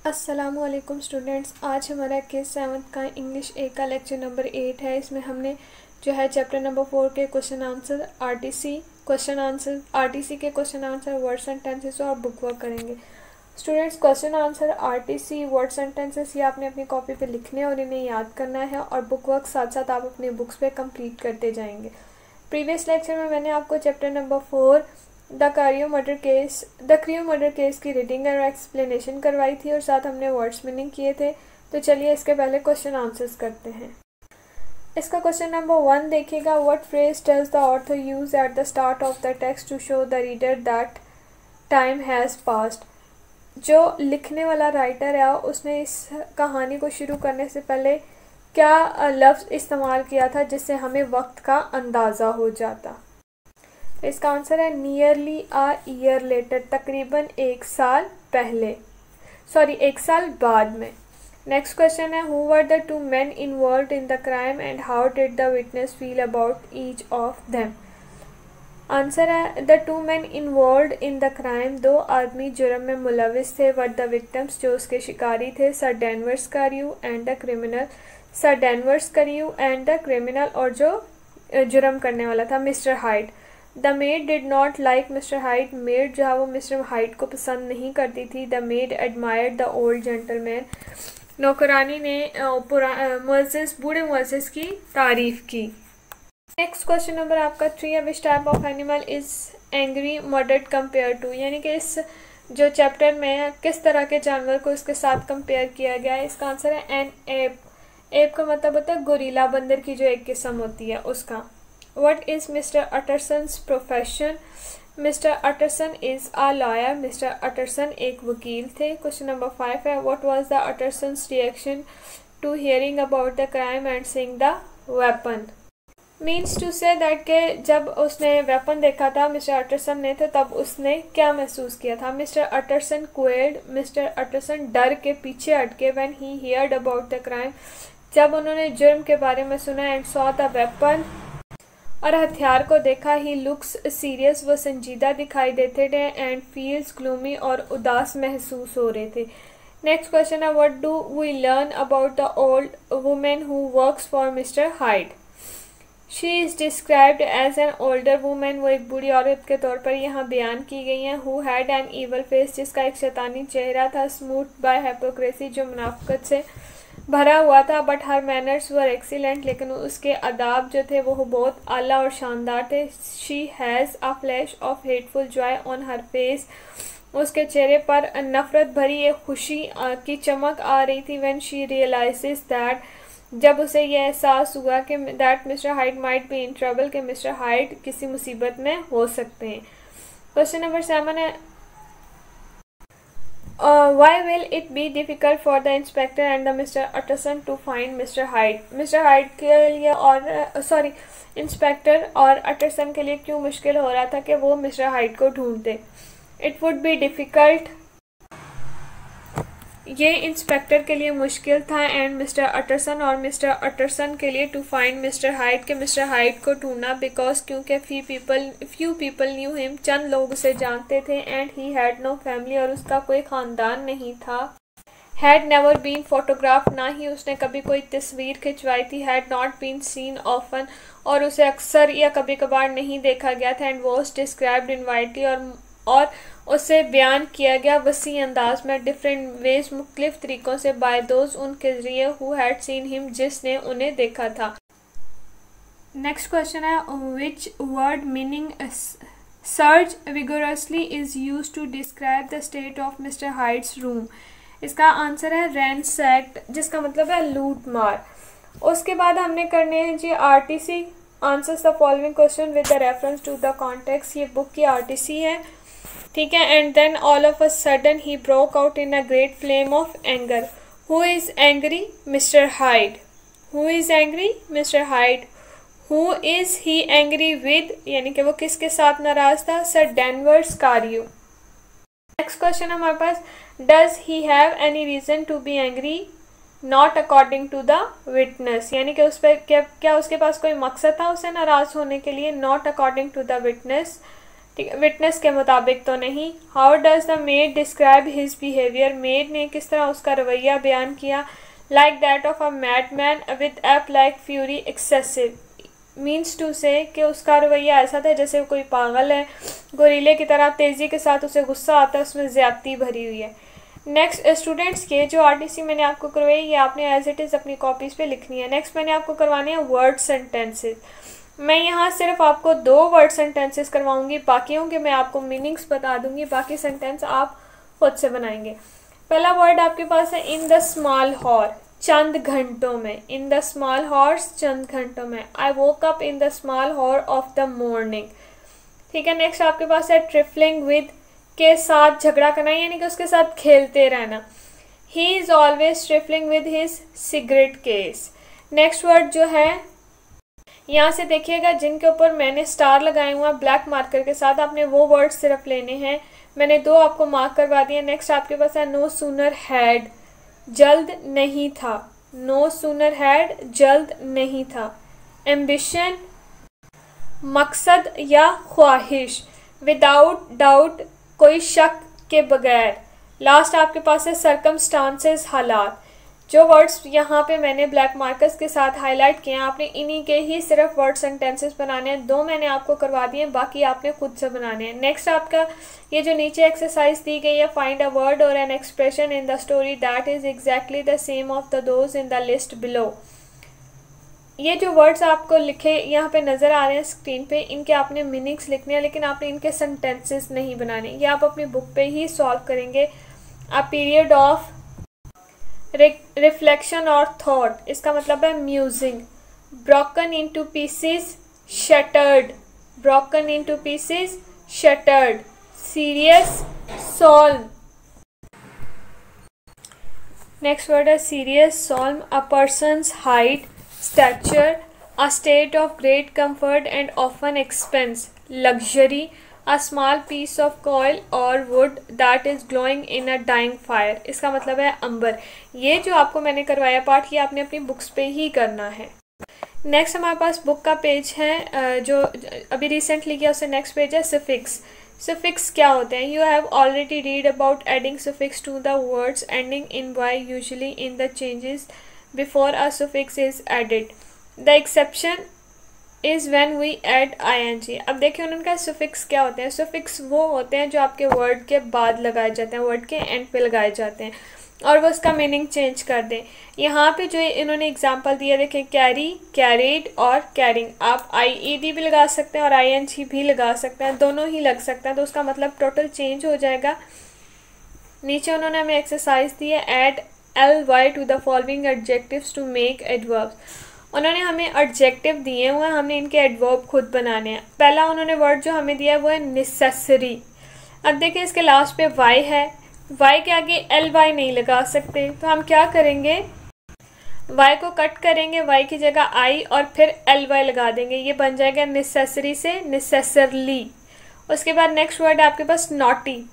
अस्सलामुअलैकुम स्टूडेंट्स, आज हमारा केस 7 का इंग्लिश ए का लेक्चर नंबर 8 है। इसमें हमने जो है चैप्टर नंबर 4 के क्वेश्चन आंसर आरटीसी के question answer words and tenses और बुक वर्क करेंगे। Students, question answer RTC words and tenses ये आपने अपनी कॉपी पे लिखने और इन्हें याद करना है, और बुक वर्क साथ साथ आप अपने बुक्स पे कंप्लीट करते जाएंगे। प्रीवियस लेक्चर में मैंने आपको chapter number 4 the Carew murder case की रीडिंग और एक्सप्लेनेशन करवाई थी और साथ हमने वर्ड्स मीनिंग किए थे। तो चलिए इसके पहले क्वेश्चन आंसर्स करते हैं। इसका क्वेश्चन नंबर 1 देखिएगा। What phrase does the author use at the start of the text to show the reader that time has passed. जो लिखने वाला राइटर है उसने इस कहानी को शुरू करने से पहले क्या लफ्ज़ इस्तेमाल किया था जिससे हमें वक्त का अंदाज़ा हो जाता। इसका आंसर है नियरली अ ईयर लेटर, तकरीबन एक साल बाद में। नेक्स्ट क्वेश्चन है, who were the two men involved in the crime and how did the witness feel about each of them. Answer है the two men involved in the crime, दो आदमी जुर्म में मुलविस थे, वर द विक्टिम्स जो उसके शिकारी थे, सर डेनवर्स करियो एंड द क्रिमिनल और जो जुर्म करने वाला था mister hide. The made did not like mister hide, made जो है वो मिस्टर हाइड को पसंद नहीं करती थी। The made admired the old gentleman, नौकरानी ने बूढ़े मुअज़्ज़िज़ की तारीफ की। नेक्स्ट क्वेश्चन नंबर आपका 3 है, which type of animal is angry murdered compare to, यानी कि इस जो चैप्टर में किस तरह के जानवर को इसके साथ कंपेयर किया गया है। इसका आंसर है एन एप। एप का मतलब होता है गोरिल्ला, बंदर की जो एक किस्म होती है उसका। What is Mr. Utterson's profession? Mr. Utterson is a lawyer. Mr. Utterson एक वकील थे। क्वेश्चन नंबर 5 है, What was the Utterson's reaction to hearing about the crime and seeing the weapon? Means to say that के जब उसने weapon देखा था mister अटरसन ने, तो तब उसने क्या महसूस किया था। मिस्टर अटरसन quailed, मिस्टर अटरसन डर के पीछे हटके, when he heard about the crime जब उन्होंने जुर्म के बारे में सुना, and saw the weapon और हथियार को देखा, ही लुक्स सीरियस वो संजीदा दिखाई देते थे, एंड फील्स ग्लूमी और उदास महसूस हो रहे थे। नेक्स्ट क्वेश्चन है, what do we learn about the old women who works for mister Hyde. She is described as an older women, वो एक बूढ़ी औरत के तौर पर यहाँ बयान की गई हैं। Who had an evil face, जिसका एक शैतानी चेहरा था। स्मूथ बाय हिपोक्रेसी, जो मुनाफिकत से भरा हुआ था। But her manners were excellent, लेकिन उसके अदाब जो थे वो बहुत आला और शानदार थे। She has a flash of hateful Joy on her face, उसके चेहरे पर नफरत भरी एक खुशी की चमक आ रही थी। व्हेन शी रियलाइजेस दैट, जब उसे यह एहसास हुआ कि that mister hide might be in trouble, कि मिस्टर हाइड किसी मुसीबत में हो सकते हैं। क्वेश्चन नंबर 7 है, why will it be difficult for the inspector and the Mr. Utterson to find Mr. Hyde? Mr. Hyde के लिए और इंस्पेक्टर और अटरसन के लिए क्यों मुश्किल हो रहा था कि वो मिस्टर हाइड को ढूंढते। It would be difficult, ये इंस्पेक्टर के लिए मुश्किल था, एंड मिस्टर अटरसन और मिस्टर अटरसन के लिए टू फाइंड मिस्टर हाइड, के मिस्टर हाइड को ढूंढना, बिकॉज क्योंकि फ्यू पीपल न्यू हिम, चंद लोग उसे जानते थे, and he had no family, और उसका कोई ख़ानदान नहीं था। हैड नेवर बीन फोटोग्राफ, ना ही उसने कभी कोई तस्वीर खिंचवाई थी। Had not been seen often, और उसे अक्सर या कभी कभार नहीं देखा गया था। And was described in widely, और उसे बयान किया गया वसी अंदाज में, डिफरेंट वेज मुख्तलिफ तरीक़ों से, बाय दोज उनके ज़रिए, हु हैड सीन हिम जिसने उन्हें देखा था। नेक्स्ट क्वेश्चन है, which word meaning search vigorously is used to describe the state of mister Hyde's room. इसका आंसर है रैंसैक्ड, जिसका मतलब है लूट मार। उसके बाद हमने करने हैं जी RTC, answers the following question with the reference to the context. ये बुक की आरटीसी है, ठीक है। And then all of a sudden he broke out in a great flame of anger. Who is angry? Mister Hyde. Who is angry? Mister Hyde. Who is he angry with, यानी कि वो किसके साथ नाराज था? Sir Danvers Carew. Next question हमारे पास, does he have any reason to be angry? Not according to the witness, यानी कि उस पर क्या उसके पास कोई मकसद था उसे नाराज़ होने के लिए? Not according to the witness, ठीक है, विटनेस के मुताबिक तो नहीं। How does the maid describe his behaviour, maid ने किस तरह उसका रवैया बयान किया। Like that of a mad man with ape like fury excessive, means to say कि उसका रवैया ऐसा था जैसे कोई पागल है, गोरीले की तरह तेज़ी के साथ उसे गुस्सा आता है, उसमें ज़्यादती भरी हुई है। नेक्स्ट स्टूडेंट्स के जो आरटीसी मैंने आपको करवाई ये आपने एज इट इज़ अपनी कॉपीज़ पे लिखनी है। नेक्स्ट मैंने आपको करवाने हैं वर्ड सेंटेंसेस। मैं यहाँ सिर्फ आपको 2 वर्ड सेंटेंसेस करवाऊंगी, बाकियों के मैं आपको मीनिंग्स बता दूंगी, बाकी सेंटेंस आप खुद से बनाएंगे। पहला वर्ड आपके पास है इन द स्मॉल हॉर, चंद घंटों में। इन द स्मॉल हॉर्स, चंद घंटों में। I woke up in the small hour of the morning. ठीक है, नेक्स्ट आपके पास है ट्रिफलिंग विद, के साथ झगड़ा करना यानी कि उसके साथ खेलते रहना। He is always trifling with his cigarette case. Next word जो है यहाँ से देखिएगा जिनके ऊपर मैंने स्टार लगाए हुआ ब्लैक मार्कर के साथ, आपने वो वर्ड सिर्फ लेने हैं। मैंने 2 आपको मार्क करवा दिए। नेक्स्ट आपके पास है नो सूनर हैड, जल्द नहीं था। नो सूनर हैड, जल्द नहीं था। एम्बिशन, मकसद या ख्वाहिश। विदाउट डाउट, कोई शक के बगैर। लास्ट आपके पास है सर्कमस्टांसेस, हालात। जो वर्ड्स यहाँ पे मैंने ब्लैक मार्कर्स के साथ हाईलाइट किए हैं आपने इन्हीं के ही सिर्फ वर्ड सेंटेंसेस बनाने हैं। 2 मैंने आपको करवा दिए, बाकी आपने खुद से बनाने हैं। नेक्स्ट आपका ये जो नीचे एक्सरसाइज दी गई है, फाइंड अ वर्ड और an expression in the story that is exactly the same of the those in the list below. ये जो वर्ड्स आपको लिखे यहाँ पे नज़र आ रहे हैं स्क्रीन पे, इनके आपने मीनिंग्स लिखने हैं, लेकिन आपने इनके सेंटेंसेस नहीं बनाने। ये आप अपनी बुक पे ही सॉल्व करेंगे। अ पीरियड ऑफ रिफ्लेक्शन और थॉट, इसका मतलब है musing. Broken into pieces, shattered. Broken into pieces, shattered. Serious, solemn. Next word है serious, solemn. A person's height, stature, a state of great comfort and often expense, luxury, a small piece of coal or wood that is glowing in a dying fire। इसका मतलब है अंबर। ये जो आपको मैंने करवाया पाठ ये आपने अपनी बुक्स पे ही करना है। नेक्स्ट हमारे पास बुक का पेज है जो अभी रिसेंटली किया उससे नेक्स्ट पेज है सफिक्स। सफिक्स क्या होते हैं? You have already read about adding suffix to the words ending in Y, usually in the changes before a suffix is added. The exception is when we add ing। अब देखिए उन्होंने कहा suffix क्या होते हैं। suffix वो होते हैं जो आपके वर्ड के बाद लगाए जाते हैं, वर्ड के एंड पे लगाए जाते हैं और वो उसका मीनिंग चेंज कर दें। यहाँ पे जो इन्होंने एग्जांपल दिया देखें, कैरी, कैरीड और कैरिंग। आप IED भी लगा सकते हैं और ING भी लगा सकते हैं, दोनों ही लग सकते हैं, तो उसका मतलब टोटल चेंज हो जाएगा। नीचे उन्होंने हमें एक्सरसाइज दी है, add ly to the following adjectives to make adverbs। उन्होंने हमें एडजेक्टिव दिए हुए हैं, हमने इनके एडवर्ब खुद बनाने हैं। पहला उन्होंने वर्ड जो हमें दिया है वो है नेसेसरी। अब देखिए इसके लास्ट पे y है, y के आगे ly नहीं लगा सकते, तो हम क्या करेंगे, y को कट करेंगे, y की जगह I और फिर ly लगा देंगे, ये बन जाएगा नेसेसरी से नेसेसरली। उसके बाद नेक्स्ट वर्ड है आपके पास नॉटी।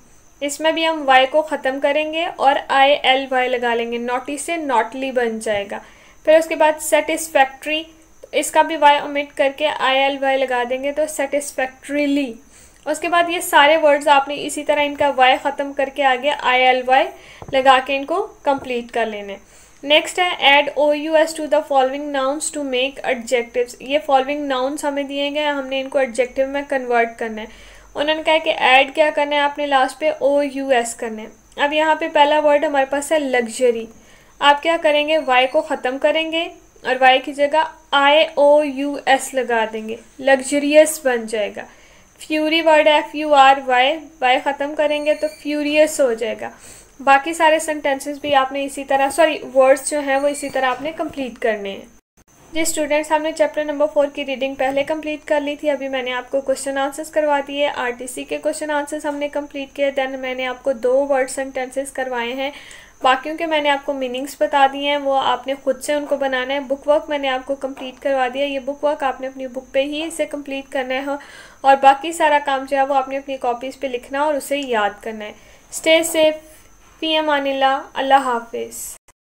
इसमें भी हम y को ख़त्म करेंगे और ILY लगा लेंगे, नॉटी से नॉटली बन जाएगा। फिर उसके बाद सेटिस्फैक्ट्री, इसका भी y ओमिट करके ILY लगा देंगे तो सेटिस्फैक्ट्रीली। उसके बाद ये सारे वर्ड्स आपने इसी तरह इनका y ख़त्म करके आगे ILY लगा के इनको कंप्लीट कर लेने। नेक्स्ट है add OUS to the following nouns to make adjectives. ये फॉलोइंग नाउन्स हमें दिए गए हैं, हमने इनको एडजेक्टिव में कन्वर्ट करना है। उन्होंने कहा कि ऐड क्या करना है, आपने लास्ट पे OUS करना है। अब यहाँ पे पहला वर्ड हमारे पास है लग्जरी। आप क्या करेंगे, y को ख़त्म करेंगे और y की जगह IOUS लगा देंगे, लग्जरियस बन जाएगा। फ्यूरी वर्ड है FURY, y ख़त्म करेंगे तो फ्यूरियस हो जाएगा। बाकी सारे सेंटेंसेस भी आपने इसी तरह, सॉरी वर्ड्स जो हैं वो इसी तरह आपने कंप्लीट करने हैं। जी स्टूडेंट्स, हमने चैप्टर नंबर 4 की रीडिंग पहले कंप्लीट कर ली थी। अभी मैंने आपको क्वेश्चन आंसर्स करवा दिए, आरटीसी के क्वेश्चन आंसर्स हमने कंप्लीट किए। देन मैंने आपको 2 वर्ड सेंटेंसेस करवाए हैं, बाकियों के मैंने आपको मीनिंग्स बता दिए हैं, वो आपने खुद से उनको बनाना है। बुक वर्क मैंने आपको कंप्लीट करवा दिया, ये बुक वर्क आपने अपनी बुक पे ही इसे कंप्लीट करना है और बाकी सारा काम जो है वो आपने अपनी कॉपीज़ पे लिखना और उसे याद करना है। स्टे सेफ, फी अमानिल्लाह, अल्लाह हाफिज़।